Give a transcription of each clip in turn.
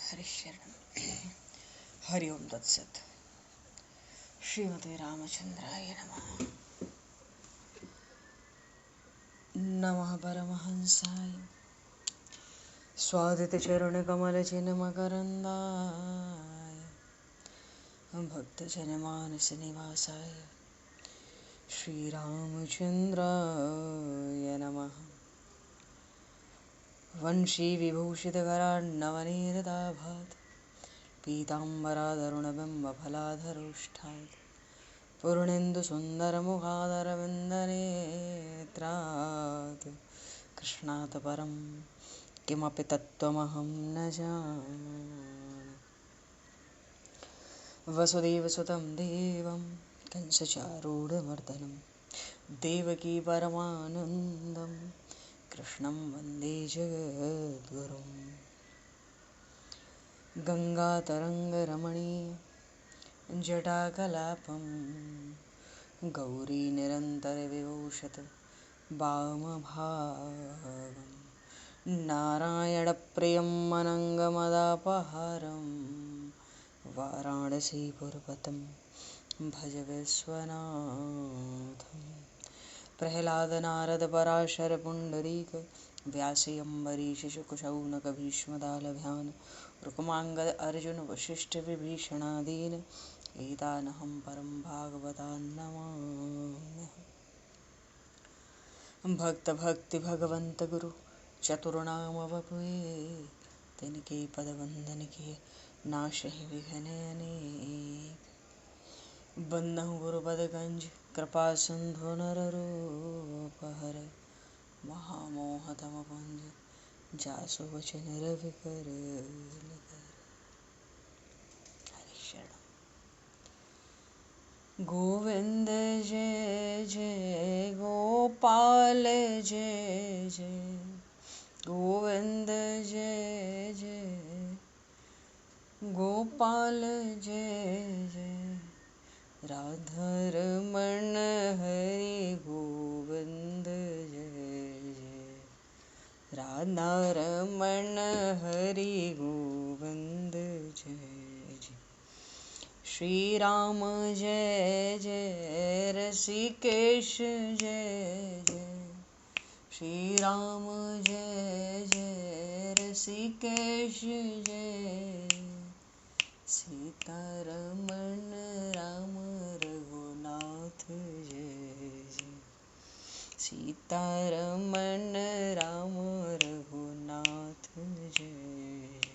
हरिशरण हरि ओम तत्सत। श्रीमते रामचंद्राय नमः। नमः परमहंसाय स्वादितचरणकमलचिन्मकरन्दाय भक्तजनमानसनिवासाय श्रीरामचन्द्राय नमः। वंशीविभूषितकरान्नवनीरदाभात् पीताम्बराधरुणबिम्बफलाधरोष्ठात् पूर्णेन्दुसुन्दरमुखादरविन्दनेत्रात् कृष्णात् परं किमपि तत्त्वमहं न जाने। वसुदेवसुतं देवं कंसचारूढमर्दनं देवकी परमानन्दं कृष्णं वन्दे जगद्गुरुं। गङ्गातरङ्गरमणीय जटाकलापं गौरीनिरन्तरविभूषत वामभागं नारायणप्रियं अनङ्गमदापहारं वाराणसीपुरपतं भज विश्वनाथं। प्रह्लादनारदपराशरपुण्डरीक व्यासि अम्बरीशशुकशौनकभीष्मदालभ्यान् रुक्माङ्गद अर्जुन वसिष्ठविभीषणादीन् एतानहं परं भागवतान् नमाम्यहम्। भक्त भक्ति भगवंत गुरु चतुर्नाम वपुए तिनके पद वंदन किए नाशहि विघ्न अनेक। बंदहु गुरुपद गंज कृपा सिंधु नररूप हर महामोह तम पुंज जासु वचन रवि कर। गोविंद जय जय गोपाल जय जय गोविंद जय जय गोपाल जय जय राधारमण हरि गोविंद जय जय राधारमण हरि गोविंद जय जय। श्री राम जय जय ऋषिकेश जय जय श्री राम जय जय ऋषिकेश जय सीतारमण राम रघुनाथ जय जय सीतारमण राम रघुनाथ जय जय।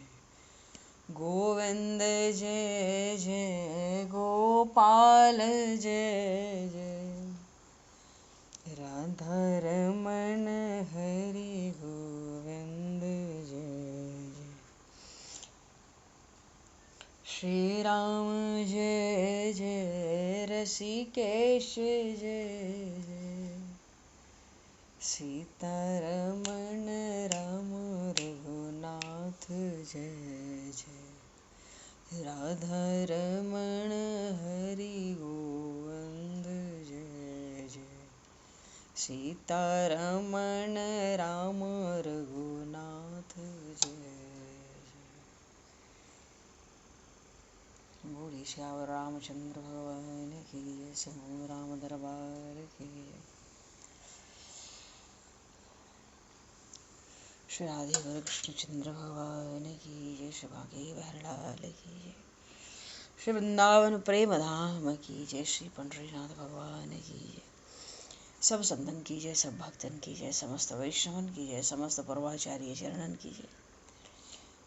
गोविंद जय जय गोपाल जय जय राधारमण हरि गोविंद जय जय। श्री राम जय जय ऋषिकेश जय जय सीतारमण राम रघुनाथ जय जय राधारमण हरि गोविंद जय जय सीतारमण राम रघुनाथ जय जय। बोले श्याम रामचंद्र भगवान की जय। समूह राम दरबार की जय। श्री राधे कृष्णचंद्र भगवान की जय। श्री भागे बहरलाल की जय। श्री वृंदावन प्रेम धाम की जय। श्री पंडरीनाथ भगवान की जय। सब संतन की जय, सब भक्तन की जय, समस्त वैष्णवन की जय, समस्त पूर्वाचार्य चरणन की जय,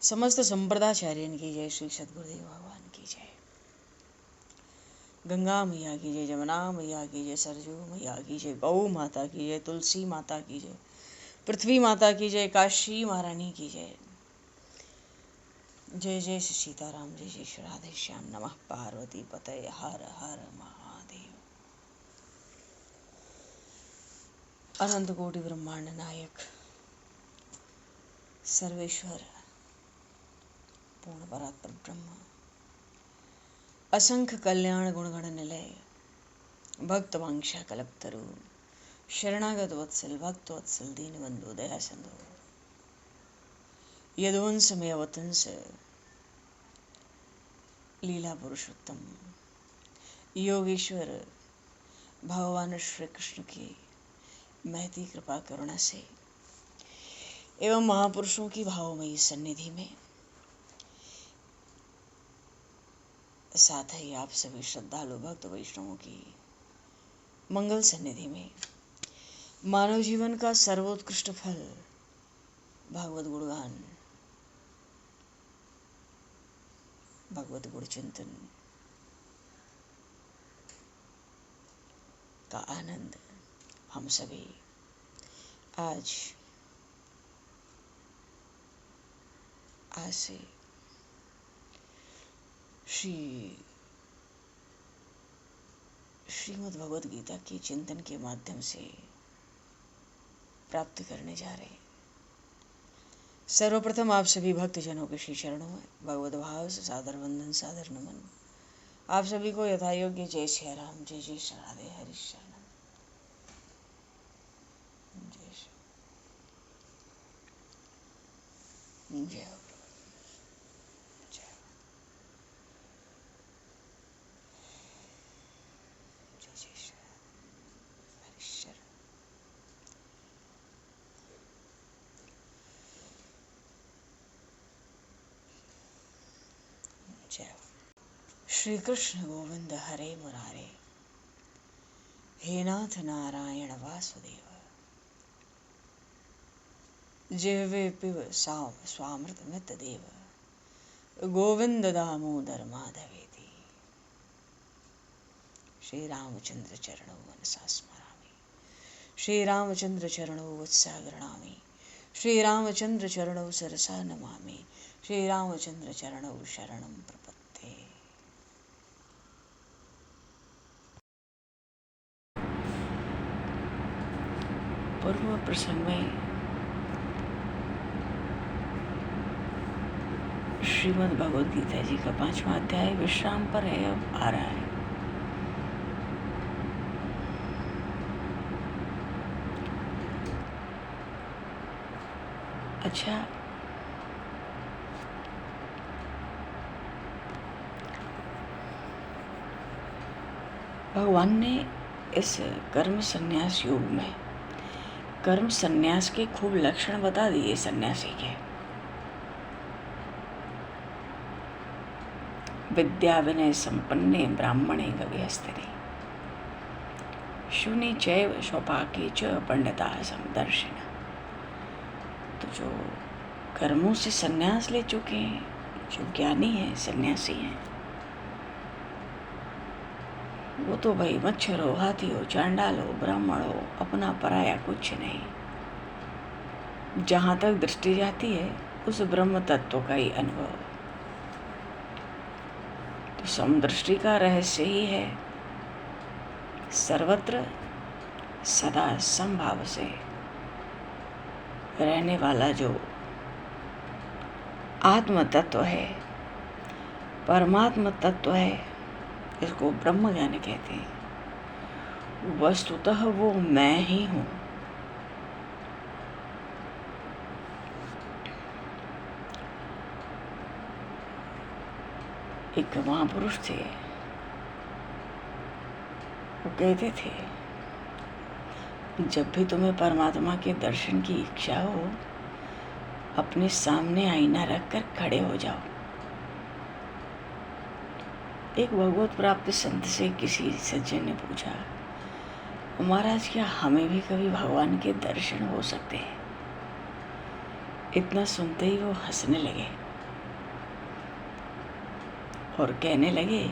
समस्त संप्रदाचार्यन की जय। श्री सद्गुरुदेव भगवान की जय। गंगा मैया की जय, जमुना मैया की जय, सरजू मैया की जय, गौ माता की जय, तुलसी माता की जय, पृथ्वी माता की जय, काशी महारानी की जय। जय जय श्री सीताराम, जय जय श्री राधे श्याम। नमः पार्वती पतये हर हर महादेव। अनंत कोटि ब्रह्मांड नायक सर्वेश्वर पूर्ण परात्पर ब्रह्म असंख्य कल्याण गुणगण निलय भक्त वांछा कल्पतरु शरणागत वत्सल भक्त वत्सल दीनबंधु दया सिंधु यदुवंश में अवतंस लीला पुरुषोत्तम योगेश्वर भगवान श्री कृष्ण की महती कृपा करुणा से एवं महापुरुषों की भावमयी सन्निधि में, साथ ही आप सभी श्रद्धालु भक्त वैष्णवों की मंगल सन्निधि में, मानव जीवन का सर्वोत्कृष्ट फल भागवत गुणगान, भगवत गुण चिंतन का आनंद हम सभी आज से श्रीमद् भगवद गीता के चिंतन के माध्यम से प्राप्त करने जा रहे हैं। सर्वप्रथम आप सभी भक्तजनों के श्री चरणों में भगवद भाव से सादर वंदन, सादर नमन। आप सभी को यथा योग्य जय श्री राम, जय जय श्री राधे, हरि शरणम, जय श्री जय हो। श्री कृष्ण गोविंद हरे मुरारे, हे नाथ नारायण वासुदेव, जिह्वे पिब स्वामृतमित देव, गोविंद दामोदर माधवेति। श्री रामचंद्र चरणौ मनसा स्मरामि, श्री रामचंद्र चरणौ वत्सा गृह्णामि, श्री रामचंद्र चरणौ सरसा नमामि, श्री रामचंद्र चरणौ शरणं प्रपद्ये। पूर्व प्रसंग में श्रीमद् भगवद गीता जी का 5वां अध्याय विश्राम पर है, अब आ रहा है। अच्छा, भगवान ने इस कर्म संन्यास योग में कर्म संन्यास के खूब लक्षण बता दिए सन्यासी के। विद्या विनय संपन्ने ब्राह्मणे गविहस्तिनि, शून्य चैव स्वपाके च पंडिता समदर्शिन। तो जो कर्मों से संन्यास ले चुके हैं, जो ज्ञानी हैं, सन्यासी हैं, वो तो भाई मच्छर हो, हाथी हो, चांडाल हो, ब्राह्मण हो, अपना पराया कुछ नहीं। जहाँ तक दृष्टि जाती है उस ब्रह्म तत्व का ही अनुभव। तो समदृष्टि का रहस्य ही है सर्वत्र सदा समभाव से रहने वाला जो आत्म तत्व है, परमात्म तत्व है, इसको ब्रह्म ज्ञान कहते हैं। वस्तुतः वो मैं ही हूँ। एक महापुरुष थे, वो कहते थे, जब भी तुम्हें परमात्मा के दर्शन की इच्छा हो, अपने सामने आईना रखकर खड़े हो जाओ। एक भगवत प्राप्त संत से किसी सज्जन ने पूछा, महाराज क्या हमें भी कभी भगवान के दर्शन हो सकते हैं? इतना सुनते ही वो हंसने लगे और कहने लगे,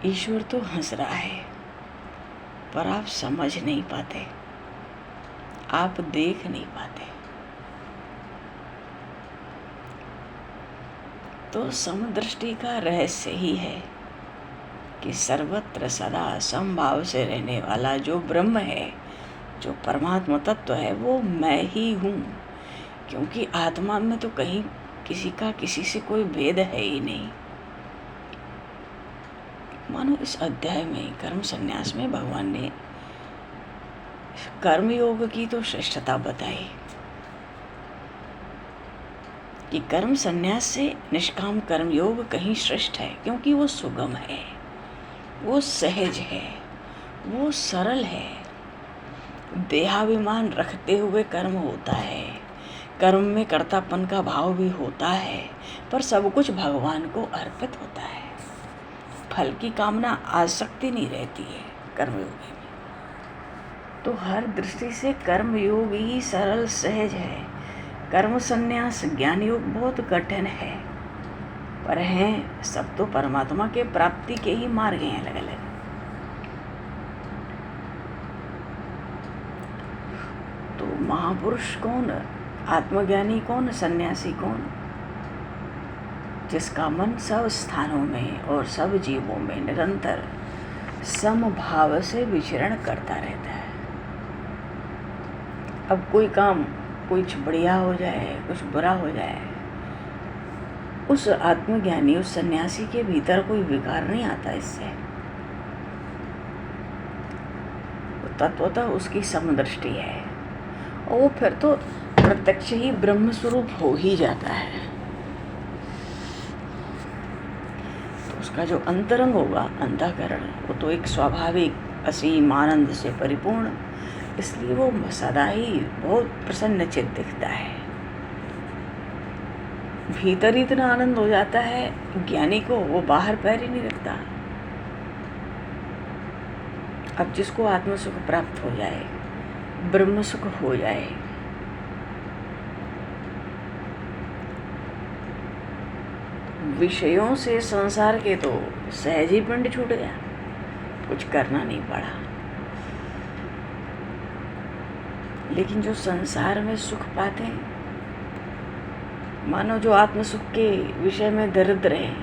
ईश्वर तो हंस रहा है पर आप समझ नहीं पाते, आप देख नहीं पाते। तो समदृष्टि का रहस्य ही है कि सर्वत्र सदा समभाव से रहने वाला जो ब्रह्म है, जो परमात्मा तत्व है, वो मैं ही हूँ। क्योंकि आत्मा में तो कहीं किसी का किसी से कोई भेद है ही नहीं। मानो इस अध्याय में कर्म संन्यास में भगवान ने कर्म योग की तो श्रेष्ठता बताई, कि कर्म संन्यास से निष्काम कर्म योग कहीं श्रेष्ठ है, क्योंकि वो सुगम है, वो सहज है, वो सरल है। देहाभिमान रखते हुए कर्म होता है, कर्म में कर्तापन का भाव भी होता है, पर सब कुछ भगवान को अर्पित होता है। फल की कामना आसक्ति नहीं रहती है कर्मयोगी में। तो हर दृष्टि से कर्मयोग ही सरल सहज है। कर्म संन्यास ज्ञान योग बहुत कठिन है, पर हैं सब तो परमात्मा के प्राप्ति के ही मार्ग हैं अलग अलग। तो महापुरुष कौन, आत्मज्ञानी कौन, सन्यासी कौन? जिसका मन सब स्थानों में और सब जीवों में निरंतर समभाव से विचरण करता रहता है। अब कोई काम कुछ बढ़िया हो जाए, कुछ बुरा हो जाए, उस आत्मज्ञानी, उस सन्यासी के भीतर कोई विकार नहीं आता इससे। तत्वतः उसकी समदृष्टि है और वो फिर तो प्रत्यक्ष ही ब्रह्म स्वरूप हो ही जाता है। तो उसका जो अंतरंग होगा, अंतःकरण, वो तो एक स्वाभाविक असीम आनंद से परिपूर्ण, इसलिए वो सदा ही बहुत प्रसन्नचित्त दिखता है। भीतर इतना आनंद हो जाता है ज्ञानी को, वो बाहर पैर ही नहीं रखता। अब जिसको आत्म सुख प्राप्त हो जाए, ब्रह्म सुख हो जाए, विषयों से संसार के तो सहज ही पिंड छूट गया, कुछ करना नहीं पड़ा। लेकिन जो संसार में सुख पाते हैं, मानो जो आत्म सुख के विषय में दरिद्र हैं,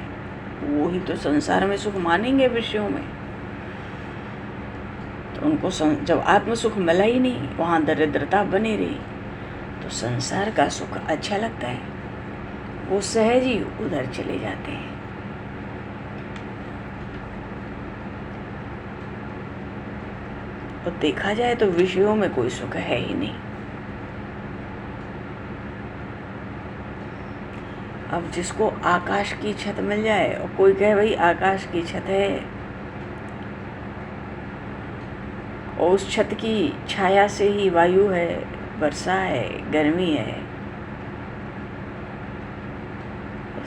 वो ही तो संसार में सुख मानेंगे विषयों में। तो उनको जब आत्म सुख मिला ही नहीं, वहाँ दरिद्रता बनी रही, तो संसार का सुख अच्छा लगता है, वो सहज ही उधर चले जाते हैं। और देखा जाए तो विषयों में कोई सुख है ही नहीं। अब जिसको आकाश की छत मिल जाए और कोई कहे भाई आकाश की छत है और उस छत की छाया से ही वायु है, वर्षा है, गर्मी है,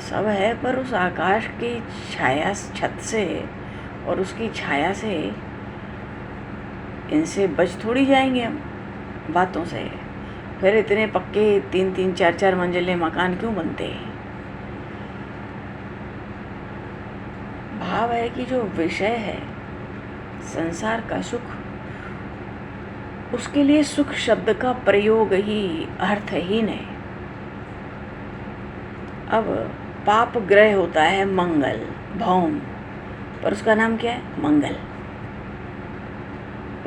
सब है, पर उस आकाश की छाया, छत से और उसकी छाया से इनसे बच थोड़ी जाएंगे हम बातों से। फिर इतने पक्के 3-3, 4-4 मंजिले मकान क्यों बनते हैं? भाव है कि जो विषय है संसार का सुख, उसके लिए सुख शब्द का प्रयोग ही अर्थहीन है। अब पाप ग्रह होता है मंगल, भौम, पर उसका नाम क्या है? मंगल।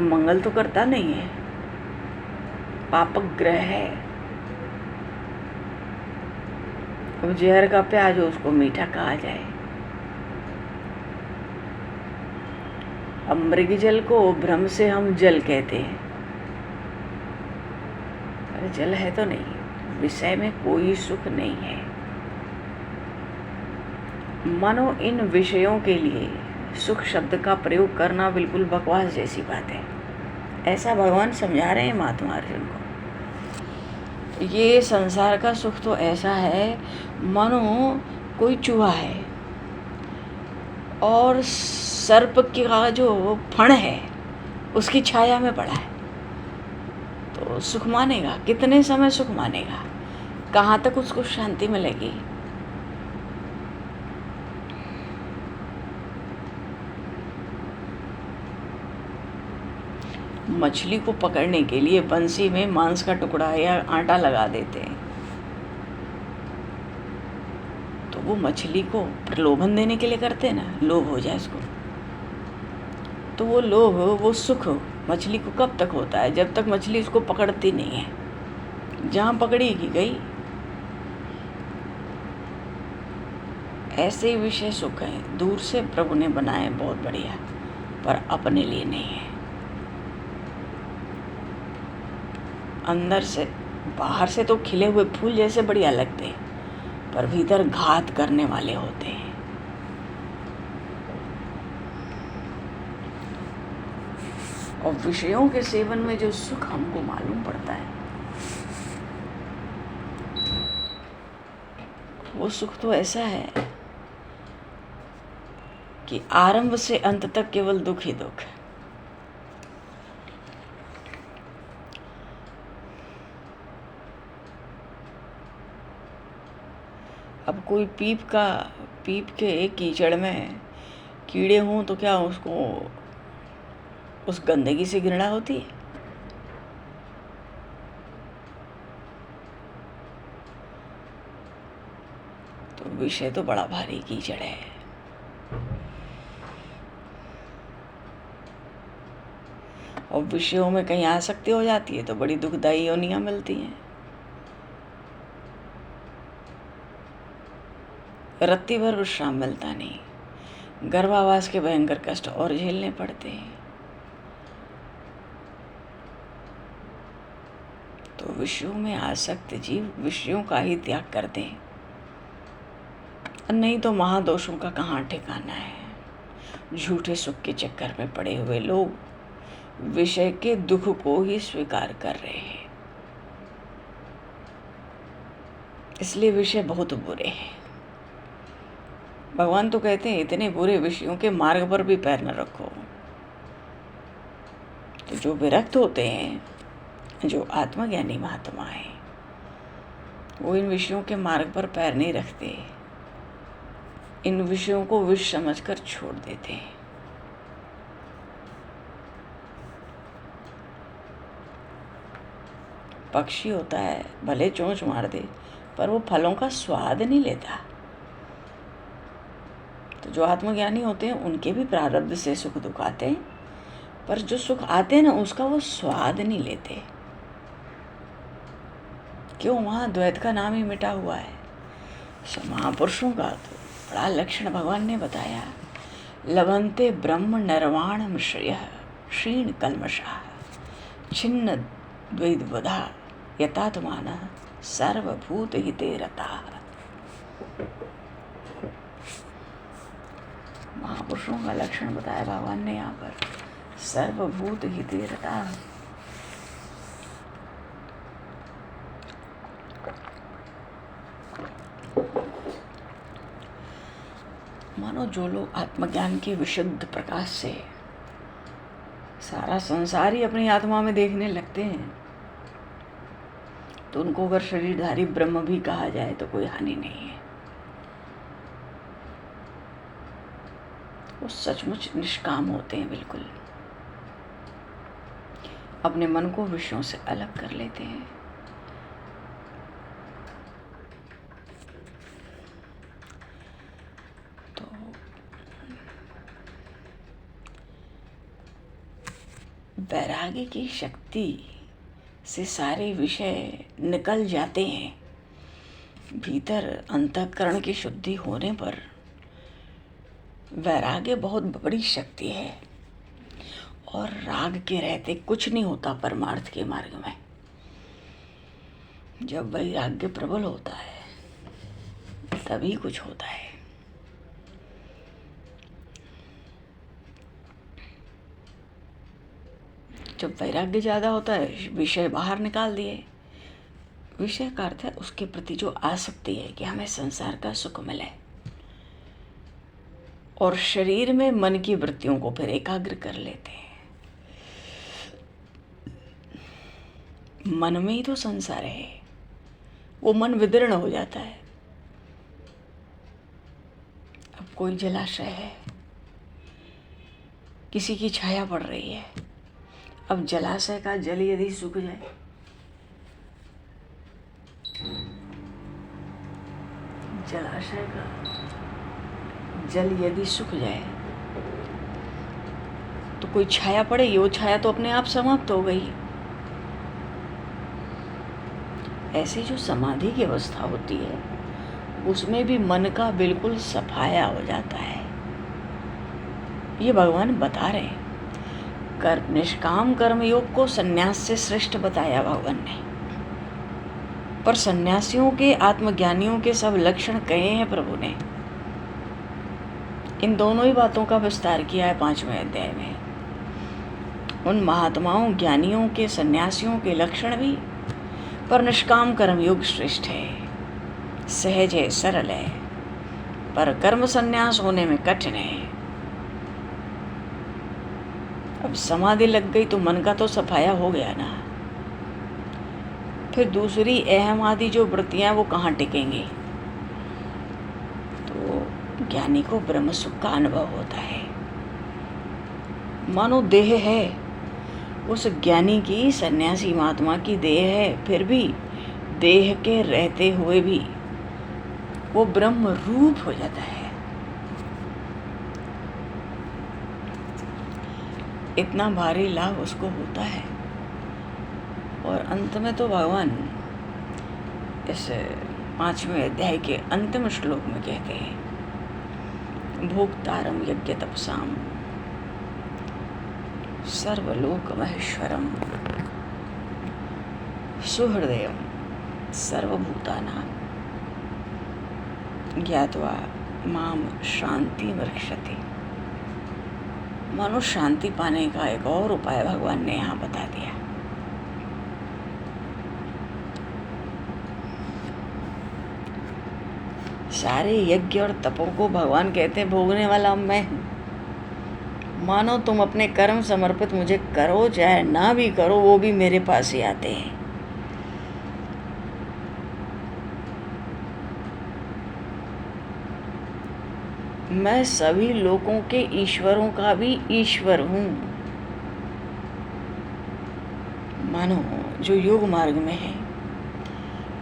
मंगल तो करता नहीं है, पापक ग्रह है। अब जहर का प्याज हो, उसको मीठा कहा जाए। अब मृग जल को भ्रम से हम जल कहते हैं, अरे जल है तो नहीं, विषय में कोई सुख नहीं है। मानो इन विषयों के लिए सुख शब्द का प्रयोग करना बिल्कुल बकवास जैसी बात है, ऐसा भगवान समझा रहे हैं महात्मा अर्जुन को। ये संसार का सुख तो ऐसा है मानो कोई चूहा है और सर्प का जो फण है उसकी छाया में पड़ा है, तो सुख मानेगा? कितने समय सुख मानेगा? कहाँ तक उसको शांति मिलेगी? मछली को पकड़ने के लिए बंसी में मांस का टुकड़ा या आटा लगा देते हैं, तो वो मछली को प्रलोभन देने के लिए करते हैं ना, लोभ हो जाए उसको। तो वो लोभ, वो सुख मछली को कब तक होता है? जब तक मछली उसको पकड़ती नहीं है, जहाँ पकड़ेगी गई। ऐसे ही विषय सुख हैं, दूर से प्रभु ने बनाए बहुत बढ़िया, पर अपने लिए नहीं है। अंदर से, बाहर से तो खिले हुए फूल जैसे बढ़िया लगते हैं, पर भीतर घात करने वाले होते हैं। और विषयों के सेवन में जो सुख हमको मालूम पड़ता है, वो सुख तो ऐसा है कि आरंभ से अंत तक केवल दुख ही दुख है। अब कोई पीप के एक कीचड़ में कीड़े हों तो क्या उसको उस गंदगी से घृणा होती है? तो विषय तो बड़ा भारी कीचड़ है। और विषयों में कहीं आसक्ति हो जाती है तो बड़ी दुखदायी योनियां मिलती हैं। रत्ती भर विश्राम मिलता नहीं, गर्भावास के भयंकर कष्ट और झेलने पड़ते हैं। तो विषयों में आसक्त जीव विषयों का ही त्याग करते हैं, नहीं तो महादोषों का कहाँ ठिकाना है। झूठे सुख के चक्कर में पड़े हुए लोग विषय के दुख को ही स्वीकार कर रहे हैं। इसलिए विषय बहुत बुरे हैं। भगवान तो कहते हैं इतने बुरे विषयों के मार्ग पर भी पैर न रखो। तो जो विरक्त होते हैं, जो आत्मज्ञानी महात्मा हैं, वो इन विषयों के मार्ग पर पैर नहीं रखते, इन विषयों को विष समझकर छोड़ देते हैं। पक्षी होता है, भले चोंच मार दे पर वो फलों का स्वाद नहीं लेता। तो जो आत्मज्ञानी होते हैं उनके भी प्रारब्ध से सुख दुख आते हैं, पर जो सुख आते हैं ना उसका वो स्वाद नहीं लेते। क्यों? वहाँ द्वैत का नाम ही मिटा हुआ है। महापुरुषों का तो बड़ा लक्षण भगवान ने बताया। लभन्ते ब्रह्म निर्वाणम श्रेयः क्षीण कल्मषाः छिन्न द्वैतबधा यतात्मानः सर्वभूत हिते रताः। महापुरुषों का लक्षण बताया भगवान ने यहाँ पर, सर्वभूत हिते रताः। मानो जो लोग आत्मज्ञान के विशुद्ध प्रकाश से सारा संसार ही अपनी आत्मा में देखने लगते हैं, तो उनको अगर शरीरधारी ब्रह्म भी कहा जाए तो कोई हानि नहीं है। वो सचमुच निष्काम होते हैं, बिल्कुल अपने मन को विषयों से अलग कर लेते हैं। तो वैराग्य की शक्ति से सारे विषय निकल जाते हैं। भीतर अंतःकरण की शुद्धि होने पर वैराग्य बहुत बड़ी शक्ति है। और राग के रहते कुछ नहीं होता परमार्थ के मार्ग में। जब वैराग्य प्रबल होता है तभी कुछ होता है। जब वैराग्य ज़्यादा होता है, विषय बाहर निकाल दिए। विषय का अर्थ है उसके प्रति जो आसक्ति है कि हमें संसार का सुख मिले, और शरीर में मन की वृत्तियों को फिर एकाग्र कर लेते हैं। मन में ही तो संसार है, वो मन विदीर्ण हो जाता है। अब कोई जलाशय है, किसी की छाया पड़ रही है। अब जलाशय का जल यदि सूख जाए, जलाशय का जल यदि सूख जाए तो कोई छाया पड़ेगी, वो छाया तो अपने आप समाप्त हो गई। ऐसी जो समाधि की अवस्था होती है उसमें भी मन का बिल्कुल सफाया हो जाता है। ये भगवान बता रहे हैं। कर्म निष्काम कर्म योग को संन्यास से श्रेष्ठ बताया भगवान ने। पर सन्यासियों के, आत्मज्ञानियों के सब लक्षण कहे हैं प्रभु ने। इन दोनों ही बातों का विस्तार किया है 5वें अध्याय में। उन महात्माओं, ज्ञानियों के, सन्यासियों के लक्षण भी, पर निष्काम कर्म योग श्रेष्ठ है, सहज है, सरल है, पर कर्म संन्यास होने में कठिन है। अब समाधि लग गई तो मन का तो सफाया हो गया ना, फिर दूसरी अहम आदि जो वृत्तियां वो कहाँ टिकेंगी। तो ज्ञानी को ब्रह्म सुख का अनुभव होता है। मानो देह है, उस ज्ञानी की, सन्यासी महात्मा की देह है, फिर भी देह के रहते हुए भी वो ब्रह्म रूप हो जाता है। इतना भारी लाभ उसको होता है। और अंत में तो भगवान इस 5वें अध्याय के अंतिम श्लोक में कहते हैं, भोक्तारम यज्ञ तपसाम सर्वलोक महेश्वरम सुहृदयम सर्वभूतानां ज्ञात्वा माम शांति रक्षति। मानो शांति पाने का एक और उपाय भगवान ने यहाँ बता दिया। सारे यज्ञ और तपों को भगवान कहते हैं भोगने वाला मैं हूँ। मानो तुम अपने कर्म समर्पित मुझे करो चाहे ना भी करो, वो भी मेरे पास ही आते हैं। मैं सभी लोगों के ईश्वरों का भी ईश्वर हूँ। मानो जो योग मार्ग में है,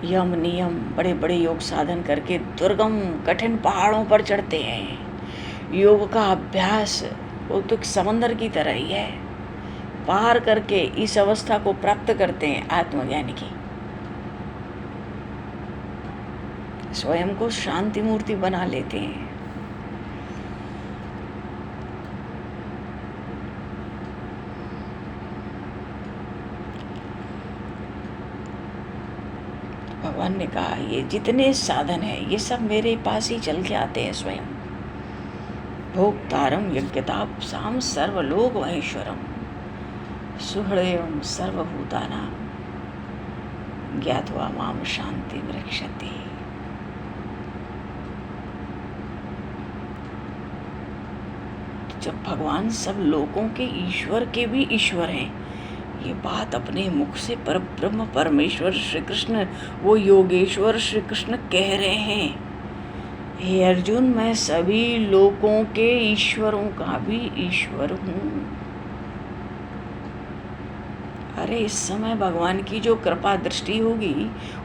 यम नियम, बड़े बड़े योग साधन करके दुर्गम कठिन पहाड़ों पर चढ़ते हैं। योग का अभ्यास वो तो एक समंदर की तरह ही है, पार करके इस अवस्था को प्राप्त करते हैं आत्मज्ञान की। स्वयं को शांति मूर्ति बना लेते हैं। भगवान ने कहा ये जितने साधन है ये सब मेरे पास ही चल के आते हैं स्वयं। भोक्तारम यज्ञतापसाम सर्वलोक महेश्वरम सुहृदयम सर्वभूतानां ज्ञात्वा माम शांति रक्षति। जब भगवान सब लोगों के ईश्वर के भी ईश्वर हैं, ये बात अपने मुख से पर ब्रह्म परमेश्वर श्री कृष्ण, वो योगेश्वर श्री कृष्ण कह रहे हैं, हे अर्जुन मैं सभी लोगों के ईश्वरों का भी ईश्वर हूँ। अरे इस समय भगवान की जो कृपा दृष्टि होगी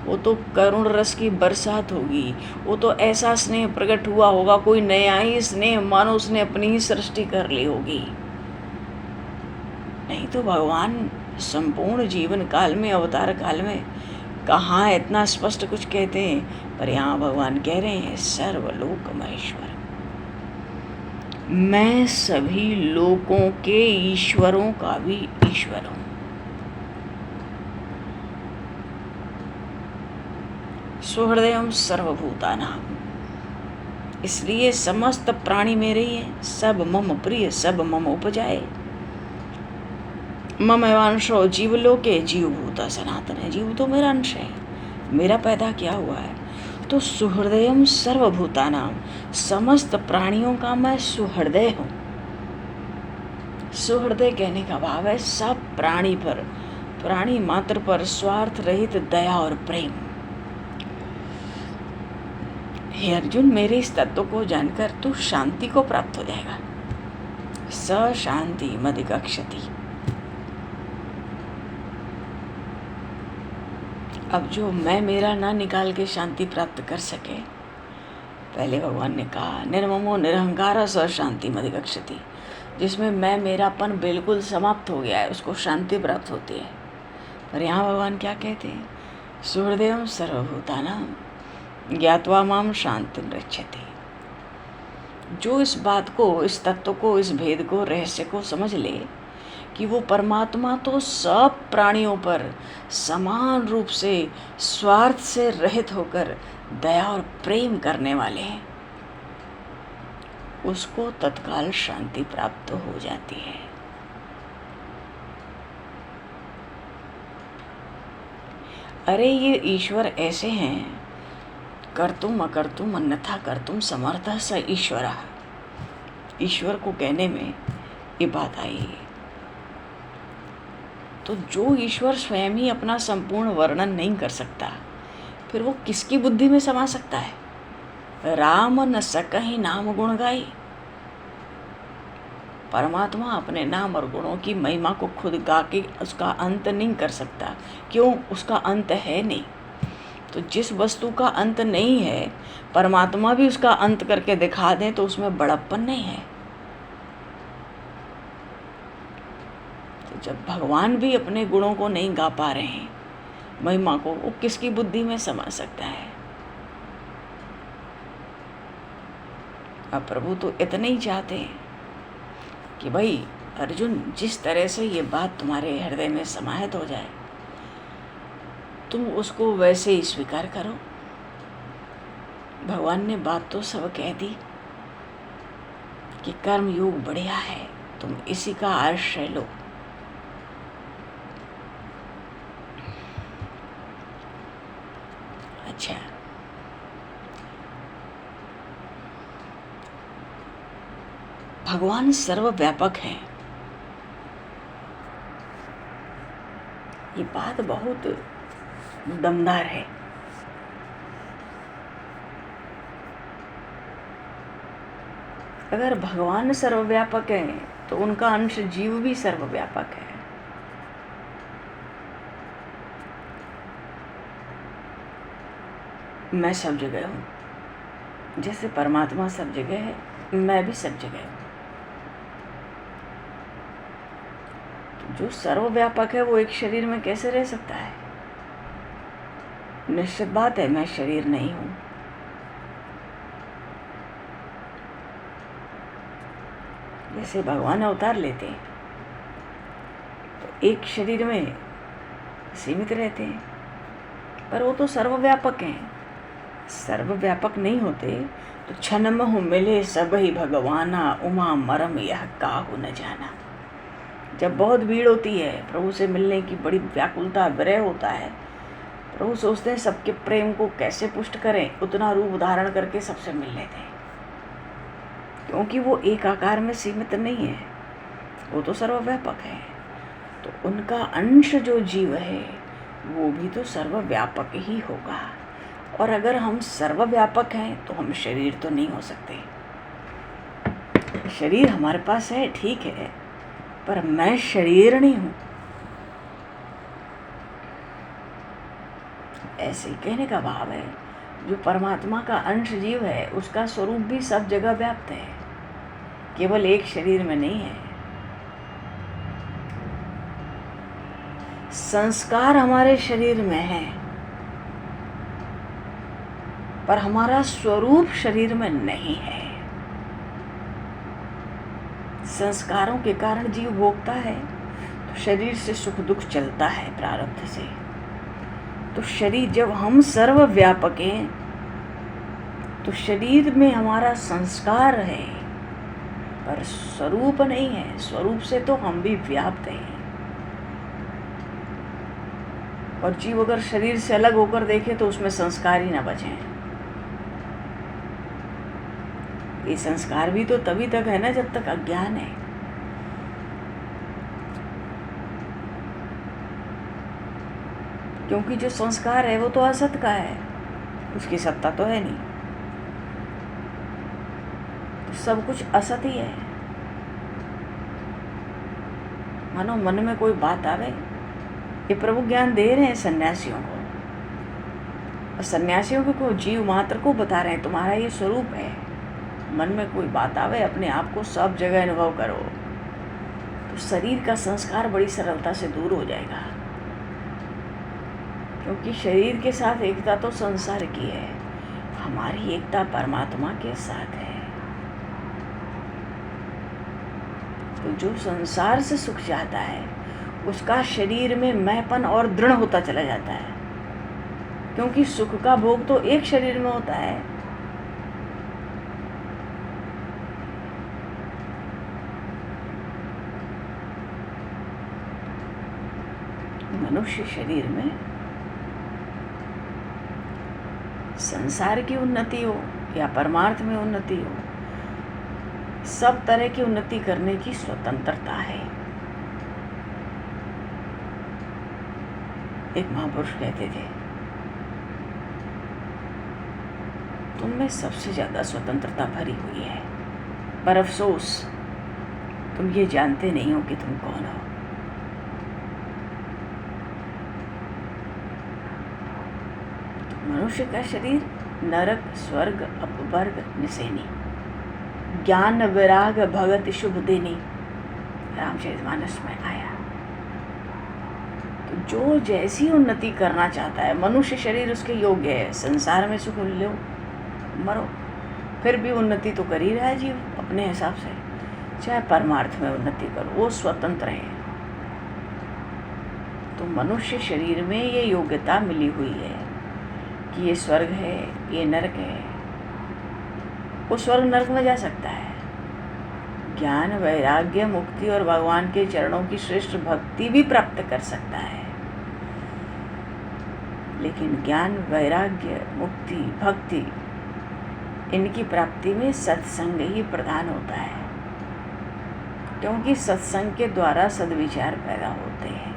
वो तो करुण रस की बरसात होगी। वो तो ऐसा स्नेह प्रकट हुआ होगा, कोई नया ही स्नेह, मानो उसने अपनी ही सृष्टि कर ली होगी। नहीं तो भगवान संपूर्ण जीवन काल में, अवतार काल में कहाँ इतना स्पष्ट कुछ कहते हैं, पर यहाँ भगवान कह रहे हैं सर्वलोक महेश्वर, मैं सभी लोगों के ईश्वरों का भी ईश्वर हूँ। सुहृदयम सर्वभूतानां, इसलिए समस्त प्राणी मेरे ही हैं। सब मम प्रिय, सब मम उपजाए। मम एवांशो जीवलोके, जीवभूता सनातन है। जीव तो मेरा अंश है, मेरा पैदा किया हुआ है। तो सुहृदयम सर्वभूतानां, समस्त प्राणियों का मैं सुहृदय हूँ। सुहृदय कहने का भाव है सब प्राणी पर, प्राणी मात्र पर स्वार्थ रहित दया और प्रेम। हे अर्जुन, मेरे इस तत्व को जानकर तू शांति को प्राप्त हो जाएगा। स शांति मदिकक्षति। अब जो मैं मेरा ना निकाल के शांति प्राप्त कर सके, पहले भगवान ने कहा निर्ममो निरहंकार स शांति मदिकक्षति, जिसमें मैं मेरापन बिल्कुल समाप्त हो गया है उसको शांति प्राप्त होती है। पर यहाँ भगवान क्या कहते हैं, सुहृदयम सर्वभूतानां ज्ञात्वा माम शांतिं रक्षति। जो इस बात को, इस तत्व को, इस भेद को, रहस्य को समझ ले कि वो परमात्मा तो सब प्राणियों पर समान रूप से स्वार्थ से रहित होकर दया और प्रेम करने वाले हैं, उसको तत्काल शांति प्राप्त हो जाती है। अरे ये ईश्वर ऐसे हैं, कर्तुम अकर्तुम अन्यथा कर्तुम समर्थः स ईश्वरः। ईश्वर को कहने में ये बात आई। तो जो ईश्वर स्वयं ही अपना संपूर्ण वर्णन नहीं कर सकता, फिर वो किसकी बुद्धि में समा सकता है? राम न सकहि नाम गुण गाई। परमात्मा अपने नाम और गुणों की महिमा को खुद गा के उसका अंत नहीं कर सकता। क्यों? उसका अंत है नहीं। तो जिस वस्तु का अंत नहीं है, परमात्मा भी उसका अंत करके दिखा दें तो उसमें बड़प्पन नहीं है। तो जब भगवान भी अपने गुणों को नहीं गा पा रहे हैं, महिमा को, वो किसकी बुद्धि में समा सकता है? अब प्रभु तो इतने ही चाहते हैं कि भाई अर्जुन, जिस तरह से ये बात तुम्हारे हृदय में समाहित हो जाए, तुम उसको वैसे ही स्वीकार करो। भगवान ने बात तो सब कह दी कि कर्म योग बढ़िया है, तुम इसी का आश्रय लो। अच्छा, भगवान सर्वव्यापक है, ये बात बहुत दमदार है। अगर भगवान सर्वव्यापक है तो उनका अंश जीव भी सर्वव्यापक है। मैं सब जगह हूँ, जैसे परमात्मा सब जगह है, मैं भी सब जगह हूँ। तो जो सर्वव्यापक है वो एक शरीर में कैसे रह सकता है? निश्चित बात है, मैं शरीर नहीं हूँ। जैसे भगवान अवतार लेते हैं तो एक शरीर में सीमित रहते हैं, पर वो तो सर्वव्यापक हैं। सर्वव्यापक नहीं होते तो छनमहु मिले सब ही भगवाना, उमा मरम यह काहू न जाना। जब बहुत भीड़ होती है, प्रभु से मिलने की बड़ी व्याकुलता, विरह होता है, प्रभु सोचते हैं सबके प्रेम को कैसे पुष्ट करें, उतना रूप धारण करके सबसे मिल लेते हैं, क्योंकि वो एक आकार में सीमित नहीं है, वो तो सर्वव्यापक है। तो उनका अंश जो जीव है वो भी तो सर्वव्यापक ही होगा। और अगर हम सर्वव्यापक हैं तो हम शरीर तो नहीं हो सकते। शरीर हमारे पास है, ठीक है, पर मैं शरीर नहीं हूँ। ऐसे ही कहने का भाव है, जो परमात्मा का अंश जीव है उसका स्वरूप भी सब जगह व्याप्त है, केवल एक शरीर में नहीं है। संस्कार हमारे शरीर में है, पर हमारा स्वरूप शरीर में नहीं है। संस्कारों के कारण जीव भोगता है, तो शरीर से सुख दुख चलता है प्रारब्ध से। तो शरीर, जब हम सर्वव्यापक हैं तो शरीर में हमारा संस्कार है, पर स्वरूप नहीं है। स्वरूप से तो हम भी व्याप्त हैं। और जीव अगर शरीर से अलग होकर देखे तो उसमें संस्कार ही ना बचे। ये संस्कार भी तो तभी तक है ना जब तक अज्ञान है। क्योंकि जो संस्कार है वो तो असत का है, उसकी सत्ता तो है नहीं, तो सब कुछ असत ही है। मानो मन में कोई बात आवे, ये प्रभु ज्ञान दे रहे हैं सन्यासियों को, और सन्यासियों को जीव मात्र को बता रहे हैं तुम्हारा ये स्वरूप है। मन में कोई बात आवे, अपने आप को सब जगह अनुभव करो, तो शरीर का संस्कार बड़ी सरलता से दूर हो जाएगा। क्योंकि शरीर के साथ एकता तो संसार की है, हमारी एकता परमात्मा के साथ है। तो जो संसार से सुख चाहता है उसका शरीर में मैंपन और दृढ़ होता चला जाता है, क्योंकि सुख का भोग तो एक शरीर में होता है। मनुष्य शरीर में संसार की उन्नति हो या परमार्थ में उन्नति हो, सब तरह की उन्नति करने की स्वतंत्रता है। एक महापुरुष कहते थे, तुम में सबसे ज्यादा स्वतंत्रता भरी हुई है, पर अफसोस तुम ये जानते नहीं हो कि तुम कौन हो। मनुष्य का शरीर नरक, स्वर्ग, अपवर्ग, निसेनी, ज्ञान, विराग, भगत, शुभ देनी, रामचरितमानस में आया। तो जो जैसी उन्नति करना चाहता है, मनुष्य शरीर उसके योग्य है। संसार में सुख लो, मरो, फिर भी उन्नति तो कर ही रहा है जीव अपने हिसाब से, चाहे परमार्थ में उन्नति करो, वो स्वतंत्र है। तो मनुष्य शरीर में ये योग्यता मिली हुई है कि ये स्वर्ग है, ये नरक है। वो स्वर्ग नरक में जा सकता है, ज्ञान, वैराग्य, मुक्ति और भगवान के चरणों की श्रेष्ठ भक्ति भी प्राप्त कर सकता है। लेकिन ज्ञान, वैराग्य, मुक्ति, भक्ति, इनकी प्राप्ति में सत्संग ही प्रधान होता है, क्योंकि सत्संग के द्वारा सद्विचार पैदा होते हैं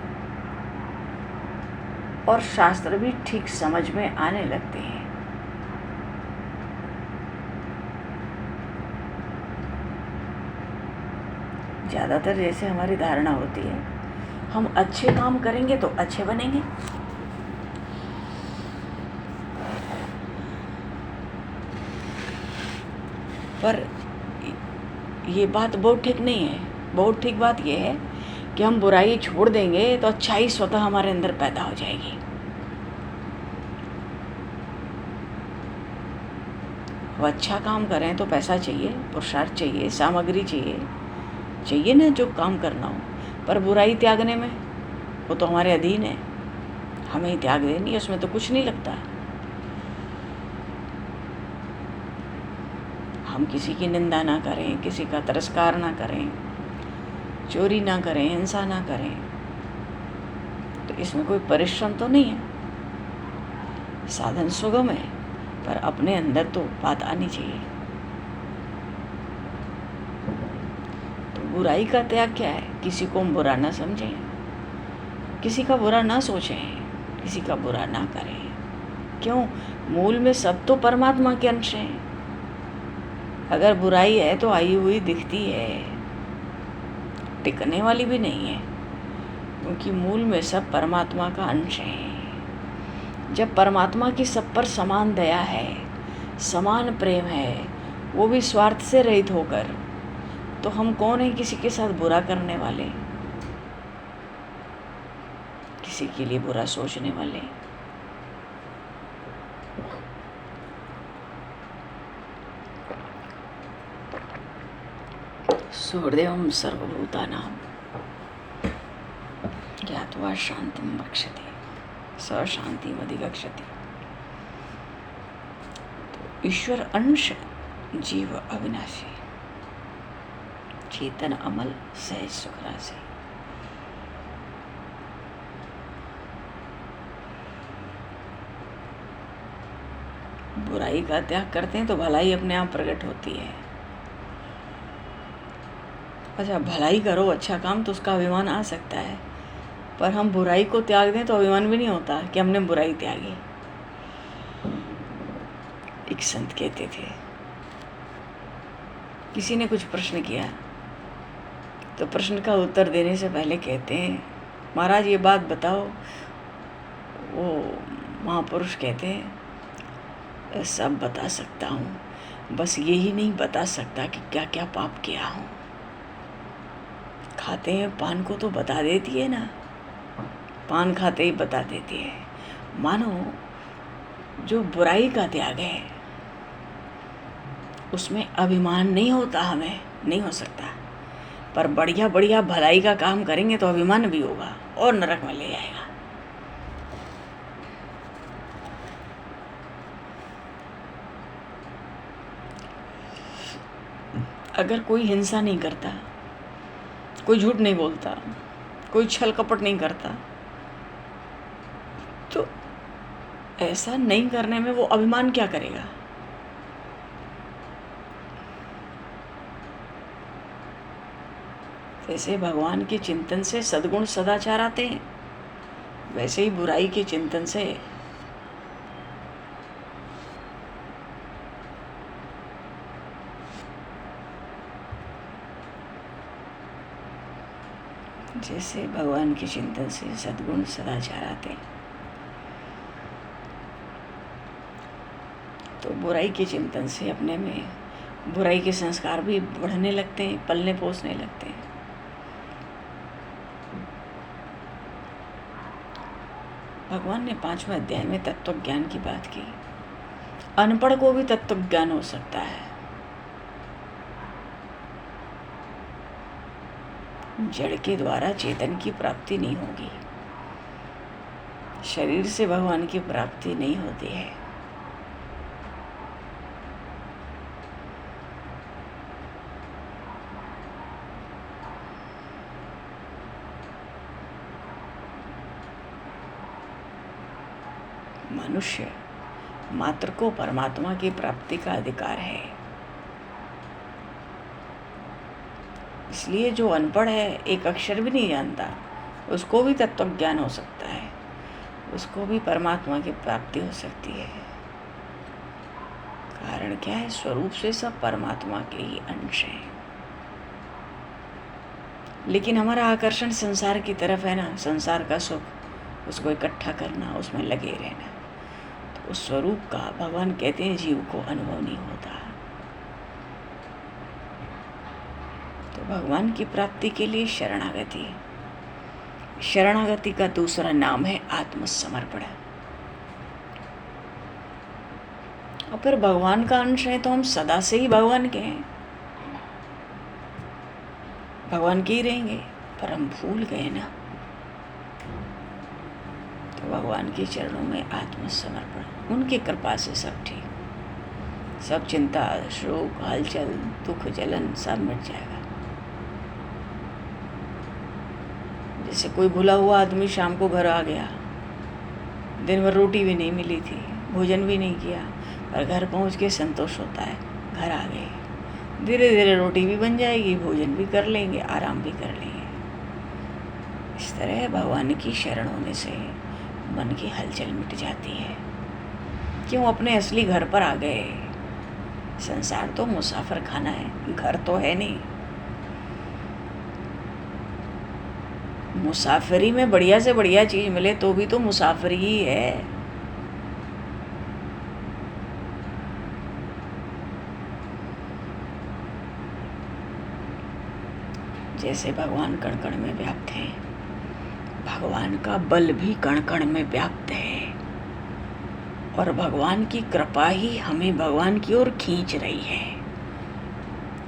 और शास्त्र भी ठीक समझ में आने लगते हैं। ज़्यादातर जैसे हमारी धारणा होती है, हम अच्छे काम करेंगे तो अच्छे बनेंगे, पर ये बात बहुत ठीक नहीं है। बहुत ठीक बात यह है कि हम बुराई छोड़ देंगे तो अच्छाई स्वतः हमारे अंदर पैदा हो जाएगी। अब अच्छा काम करें तो पैसा चाहिए, पुरुषार्थ चाहिए, सामग्री चाहिए ना जो काम करना हो, पर बुराई त्यागने में वो तो हमारे अधीन है, हमें ही त्याग देनी है, उसमें तो कुछ नहीं लगता। हम किसी की निंदा ना करें, किसी का तिरस्कार ना करें, चोरी ना करें, हिंसा ना करें, तो इसमें कोई परिश्रम तो नहीं है, साधन सुगम है, पर अपने अंदर तो बात आनी चाहिए। तो बुराई का त्याग क्या है? किसी को हम बुरा ना समझें, किसी का बुरा ना सोचें, किसी का बुरा ना करें। क्यों? मूल में सब तो परमात्मा के अंश हैं। अगर बुराई है तो आई हुई दिखती है, टिकने वाली भी नहीं है, क्योंकि मूल में सब परमात्मा का अंश है। जब परमात्मा की सब पर समान दया है, समान प्रेम है, वो भी स्वार्थ से रहित होकर, तो हम कौन है किसी के साथ बुरा करने वाले, किसी के लिए बुरा सोचने वाले। हृदयं सर्वभूतानां ज्ञात्वा शांतिं बक्षते स शांतिमधिगच्छति। तो ईश्वर अंश, जीव अविनाशी, चेतन अमल, सहज सुखरासी। बुराई का त्याग करते हैं तो भलाई अपने आप प्रकट होती है। अच्छा, भलाई करो, अच्छा काम, तो उसका अभिमान आ सकता है, पर हम बुराई को त्याग दें तो अभिमान भी नहीं होता कि हमने बुराई त्यागी। एक संत कहते थे, किसी ने कुछ प्रश्न किया तो प्रश्न का उत्तर देने से पहले कहते हैं, महाराज ये बात बताओ। वो महापुरुष कहते हैं, सब बता सकता हूँ, बस यही नहीं बता सकता कि क्या क्या पाप किया हूँ। खाते हैं पान को तो बता देती है ना, पान खाते ही बता देती है। मानो जो बुराई का त्याग है उसमें अभिमान नहीं होता, हमें नहीं हो सकता, पर बढ़िया बढ़िया भलाई का काम करेंगे तो अभिमान भी होगा और नरक में ले जाएगा। अगर कोई हिंसा नहीं करता, कोई झूठ नहीं बोलता, कोई छल कपट नहीं करता, तो ऐसा नहीं करने में वो अभिमान क्या करेगा? जैसे भगवान के चिंतन से सद्गुण सदाचार आते हैं, वैसे ही बुराई के चिंतन से भगवान के चिंतन से सद्गुण सदाचार आते हैं, तो बुराई के चिंतन से अपने में बुराई के संस्कार भी बढ़ने लगते हैं, पलने पोसने लगते हैं। भगवान ने 5वें अध्याय में तत्व ज्ञान की बात की। अनपढ़ को भी तत्व ज्ञान हो सकता है। जड़ के द्वारा चेतन की प्राप्ति नहीं होगी, शरीर से भगवान की प्राप्ति नहीं होती है। मनुष्य मात्र को परमात्मा की प्राप्ति का अधिकार है। इसलिए जो अनपढ़ है, एक अक्षर भी नहीं जानता, उसको भी तत्व ज्ञान हो सकता है, उसको भी परमात्मा की प्राप्ति हो सकती है। कारण क्या है? स्वरूप से सब परमात्मा के ही अंश हैं, लेकिन हमारा आकर्षण संसार की तरफ है ना, संसार का सुख, उसको इकट्ठा करना, उसमें लगे रहना। तो उस स्वरूप का भगवान कहते हैं जीव को अनुभव नहीं होता। तो भगवान की प्राप्ति के लिए शरणागति, शरणागति का दूसरा नाम है आत्मसमर्पण। और फिर भगवान का अंश है तो हम सदा से ही भगवान के हैं, भगवान के ही रहेंगे, पर हम भूल गए ना। तो भगवान के चरणों में आत्मसमर्पण, उनकी कृपा से सब ठीक, सब चिंता, शोक, हलचल, दुख, जलन सब मिट जाएगा। जैसे कोई भूला हुआ आदमी शाम को घर आ गया, दिन भर रोटी भी नहीं मिली थी, भोजन भी नहीं किया, पर घर पहुंच के संतोष होता है, घर आ गए, धीरे धीरे रोटी भी बन जाएगी, भोजन भी कर लेंगे, आराम भी कर लेंगे। इस तरह भगवान की शरण होने से मन की हलचल मिट जाती है। क्यों? अपने असली घर पर आ गए। संसार तो मुसाफिर खाना है, घर तो है नहीं। मुसाफिरी में बढ़िया से बढ़िया चीज मिले तो भी तो मुसाफिरी ही है। जैसे भगवान कण कण में व्याप्त है, भगवान का बल भी कण कण में व्याप्त है, और भगवान की कृपा ही हमें भगवान की ओर खींच रही है।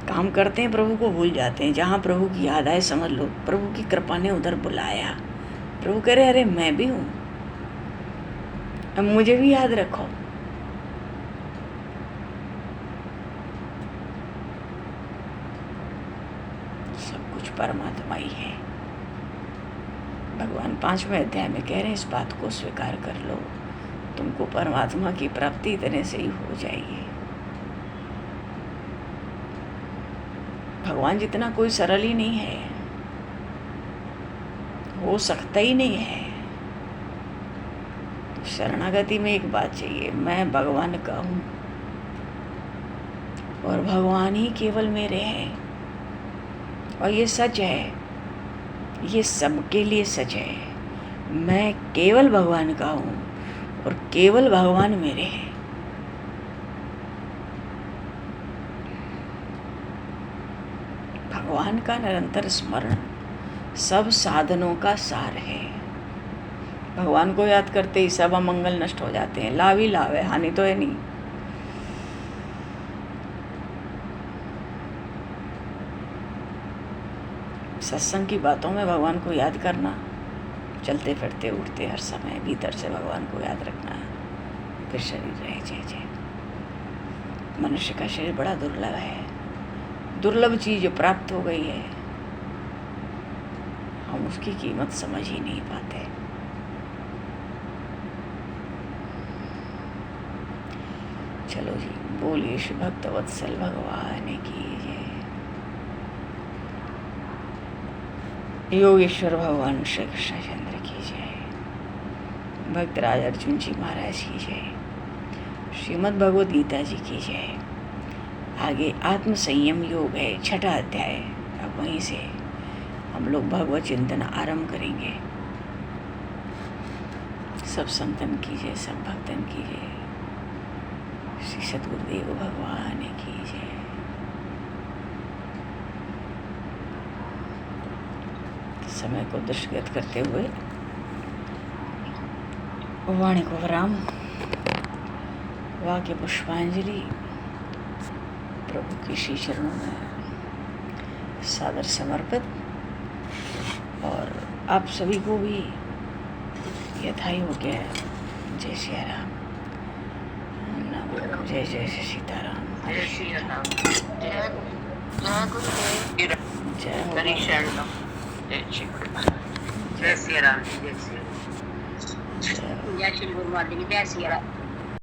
काम करते हैं, प्रभु को भूल जाते हैं। जहाँ प्रभु की याद आए समझ लो प्रभु की कृपा ने उधर बुलाया। प्रभु कह रहे अरे मैं भी हूँ, अब मुझे भी याद रखो। सब कुछ परमात्मा ही है। भगवान 5वें अध्याय में कह रहे हैं इस बात को स्वीकार कर लो, तुमको परमात्मा की प्राप्ति इतने से ही हो जाएगी। भगवान जितना कोई सरल ही नहीं है, हो सकता ही नहीं है। शरणागति में एक बात चाहिए, मैं भगवान का हूँ और भगवान ही केवल मेरे हैं, और ये सच है, ये सबके लिए सच है। मैं केवल भगवान का हूँ और केवल भगवान मेरे हैं। भगवान का निरंतर स्मरण सब साधनों का सार है। भगवान को याद करते ही सब अमंगल नष्ट हो जाते हैं। लाभ ही लाभ है, हानि तो है नहीं। सत्संग की बातों में भगवान को याद करना, चलते फिरते उठते हर समय भीतर से भगवान को याद रखना, फिर शरीर रहे जय जय। मनुष्य का शरीर बड़ा दुर्लभ है, दुर्लभ चीज प्राप्त हो गई है, हम उसकी कीमत समझ ही नहीं पाते। चलो जी, बोलिए श्री भक्त वत्सल भगवान की जय। योगेश्वर भगवान श्री कृष्णचंद्र की जय। भक्तराज अर्जुन जी महाराज की जय। श्रीमद् भगवद गीता जी की जय। आगे आत्म संयम योग है, 6ठा अध्याय। अब वहीं से हम लोग भगवत चिंतन आरंभ करेंगे। सब संतन की जय, सब भक्तन की जय। श्री सद्गुरुदेव भगवान की जय। समय को दृष्टिगत करते हुए वाणी को विराम, वाक्य पुष्पांजलि प्रभु के श्री चरणों में सादर समर्पित, और आप सभी को भी यथायोग्य जय श्री राम, जय जय सीताराम, जय श्री राम, जय गुरुदेव, जय श्री राम, जय श्री गुरु माता की जय श्री राम।